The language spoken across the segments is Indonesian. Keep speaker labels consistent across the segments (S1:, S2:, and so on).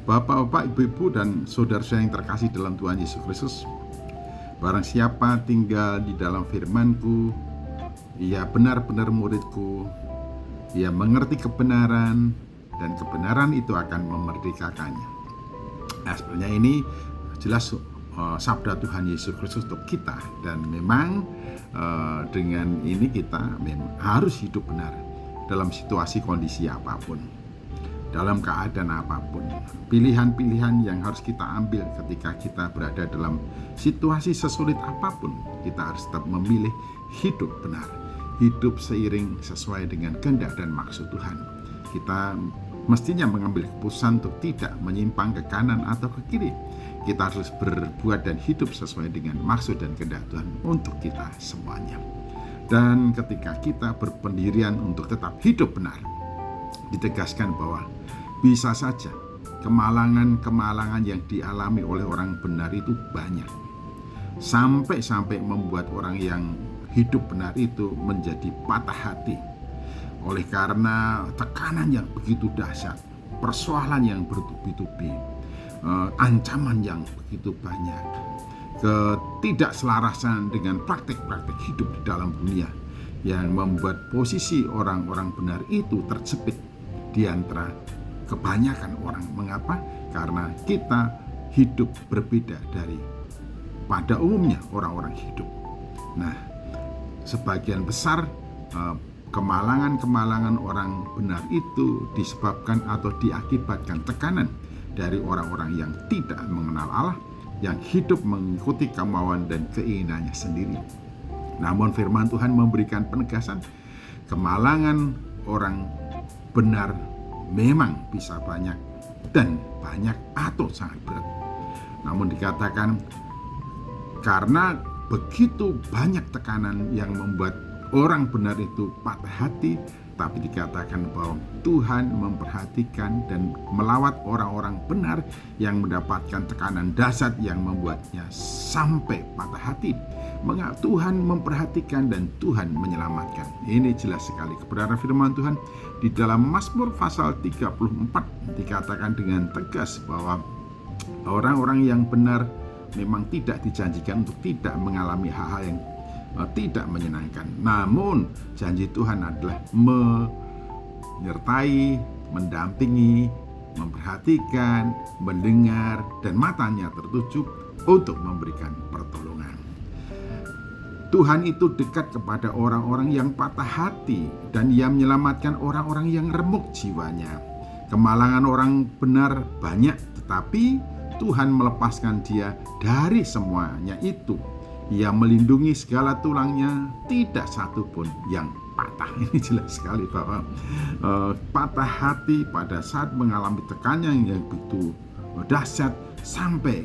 S1: Bapak-bapak, ibu-ibu, dan saudara saya yang terkasih dalam Tuhan Yesus Kristus, barang siapa tinggal di dalam firman-Ku, ia benar-benar murid-Ku, ia mengerti kebenaran, dan kebenaran itu akan memerdekakannya. Nah, sebenarnya ini jelas sabda Tuhan Yesus Kristus untuk kita, dan memang dengan ini kita memang harus hidup benar dalam situasi kondisi apapun, dalam keadaan apapun. Pilihan-pilihan yang harus kita ambil ketika kita berada dalam situasi sesulit apapun, kita harus tetap memilih hidup benar, hidup seiring sesuai dengan kehendak dan maksud Tuhan. Kita mestinya mengambil keputusan untuk tidak menyimpang ke kanan atau ke kiri. Kita harus berbuat dan hidup sesuai dengan maksud dan kehendak Tuhan untuk kita semuanya. Dan ketika kita berpendirian untuk tetap hidup benar, ditegaskan bahwa bisa saja kemalangan-kemalangan yang dialami oleh orang benar itu banyak, sampai membuat orang yang hidup benar itu menjadi patah hati oleh karena tekanan yang begitu dahsyat, persoalan yang bertubi-tubi, ancaman yang begitu banyak, ketidakselarasan dengan praktik-praktik hidup di dalam dunia yang membuat posisi orang-orang benar itu terjepit di antara kebanyakan orang. Mengapa? Karena kita hidup berbeda dari pada umumnya orang-orang hidup. Nah, sebagian besar kemalangan-kemalangan orang benar itu disebabkan atau diakibatkan tekanan dari orang-orang yang tidak mengenal Allah, yang hidup mengikuti kemauan dan keinginannya sendiri. Namun firman Tuhan memberikan penegasan, kemalangan orang benar memang bisa banyak dan banyak atau sangat berat. Namun dikatakan karena begitu banyak tekanan yang membuat orang benar itu patah hati, tapi dikatakan bahwa Tuhan memperhatikan dan melawat orang-orang benar yang mendapatkan tekanan dahsyat yang membuatnya sampai patah hati. Mengapa Tuhan memperhatikan dan Tuhan menyelamatkan? Ini jelas sekali kebenaran firman Tuhan. Di dalam Mazmur pasal 34 dikatakan dengan tegas bahwa orang-orang yang benar memang tidak dijanjikan untuk tidak mengalami hal-hal yang tidak menyenangkan. Namun janji Tuhan adalah menyertai, mendampingi, memperhatikan, mendengar, dan matanya tertuju untuk memberikan pertolongan. Tuhan itu dekat kepada orang-orang yang patah hati, dan Ia menyelamatkan orang-orang yang remuk jiwanya. Kemalangan orang benar banyak, tetapi Tuhan melepaskan dia dari semuanya itu. Ia melindungi segala tulangnya, tidak satu pun yang patah. Ini jelas sekali bahwa patah hati pada saat mengalami tekanan yang begitu dahsyat sampai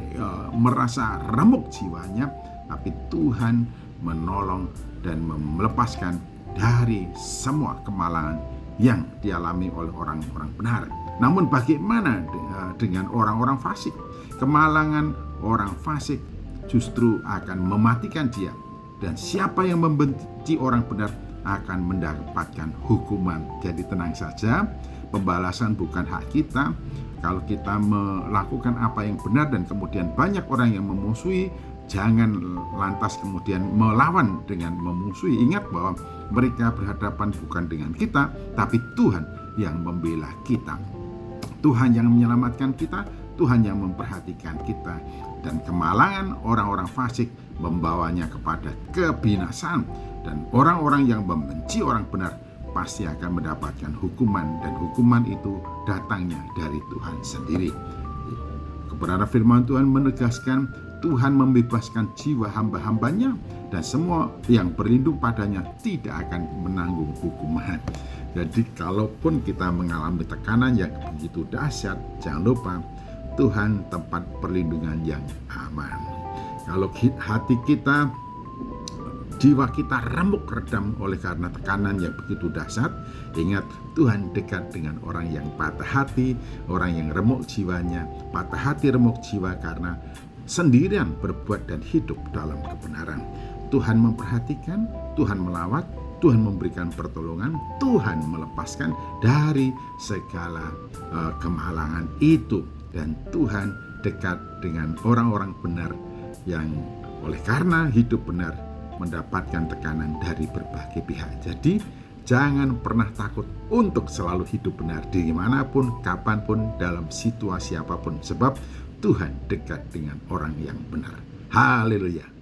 S1: merasa remuk jiwanya, tapi Tuhan menolong dan melepaskan dari semua kemalangan yang dialami oleh orang-orang benar. Namun bagaimana dengan orang-orang fasik? Kemalangan orang fasik justru akan mematikan dia, dan siapa yang membenci orang benar akan mendapatkan hukuman. Jadi tenang saja, pembalasan bukan hak kita. Kalau kita melakukan apa yang benar dan kemudian banyak orang yang memusuhi, jangan lantas kemudian melawan dengan memusuhi. Ingat bahwa mereka berhadapan bukan dengan kita, tapi Tuhan yang membela kita, Tuhan yang menyelamatkan kita, Tuhan yang memperhatikan kita. Dan kemalangan orang-orang fasik membawanya kepada kebinasaan, dan orang-orang yang membenci orang benar pasti akan mendapatkan hukuman, dan hukuman itu datangnya dari Tuhan sendiri. Kebenaran firman Tuhan menegaskan Tuhan membebaskan jiwa hamba-hambanya, dan semua yang berlindung padanya tidak akan menanggung hukuman. Jadi kalaupun kita mengalami tekanan yang begitu dahsyat, jangan lupa Tuhan tempat perlindungan yang aman. Kalau hati kita, jiwa kita remuk redam oleh karena tekanan yang begitu dahsyat, ingat Tuhan dekat dengan orang yang patah hati, orang yang remuk jiwanya. Patah hati, remuk jiwa karena sendirian berbuat dan hidup dalam kebenaran. Tuhan memperhatikan, Tuhan melawat, Tuhan memberikan pertolongan, Tuhan melepaskan dari segala kemalangan itu. dan Tuhan dekat dengan orang-orang benar yang oleh karena hidup benar mendapatkan tekanan dari berbagai pihak. Jadi jangan pernah takut untuk selalu hidup benar dimanapun, kapanpun, dalam situasi apapun, sebab Tuhan dekat dengan orang yang benar. Haleluya.